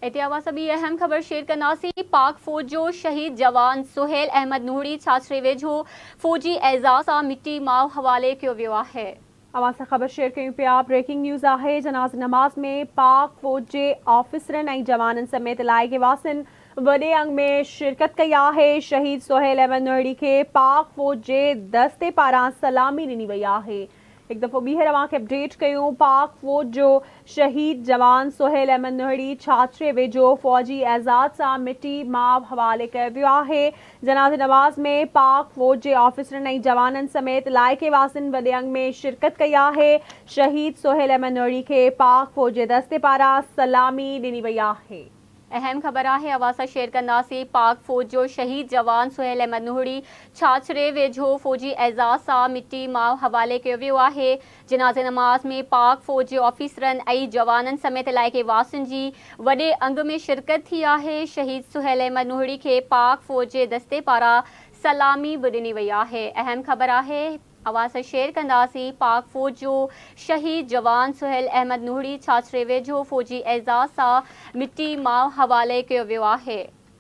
इतिहावा सभी अहम खबर शेयर करनासी। पाक फौज जो शहीद जवान सुहेल अहमद नूरी छाछरे वेझो फौजी एजाज़ आ मिट्टी माव हवाले कियो वियो आहे। अवां खबर शेयर कयूं पिया। ब्रेकिंग न्यूज़ आहे। जनाज़ नमाज में पाक फौज जे ऑफिसरनि ऐं जवाननि समेत इलाइक़े वासिन वॾे अंग में शिरकत कई आहे। शहीद सुहेल अहमद नूरी खे पाक फौज जे दस्ते पारां सलामी ॾिनी वई आहे। एक दफ़ो ॿीहर अवांखे अपडेट कयूं। पाक फौज जो शहीद जवान सुहेल अहमद नूरी छाछरे वेझो फौजी एजाज़ सां मिट्टी माव हवाले कयो वियो आहे। जनाज़े नमाज़ में पाक फौज जे ऑफिसरनि ऐं जवाननि समेत इलाइक़े वासिन वॾे अंग में शिरकत कई आहे। शहीद सुहेल अहमद नूरी खे पाक फौज जे दस्ते पारां सलामी ॾिनी वई आहे। अहम खबर है अवासा शेयर कंदासी। पाक फौज जो शहीद जवान सुहेल अहमद नूरी छाछरे वेझो फौजी एजाज़ सां मिट्टी माव हवाले कियो वियो आहे। जनाज़े नमाज में पाक फौज जे ऑफिसरनि ऐं जवाननि समेत इलाइक़े वासिन जी वॾे अंग में शिरकत थी आहे। शहीद सुहेल अहमद नूरी खे पाक फौज जे दस्ते पारां सलामी बि ॾिनी वई आहे। अहम खबर है अवास शेयर कंदासी। पाक फौज जो शहीद जवान सुहेल अहमद नूरी छाछरे वेझो फौजी एजाज़ सां मिट्टी माव हवाले कियो वियो आहे।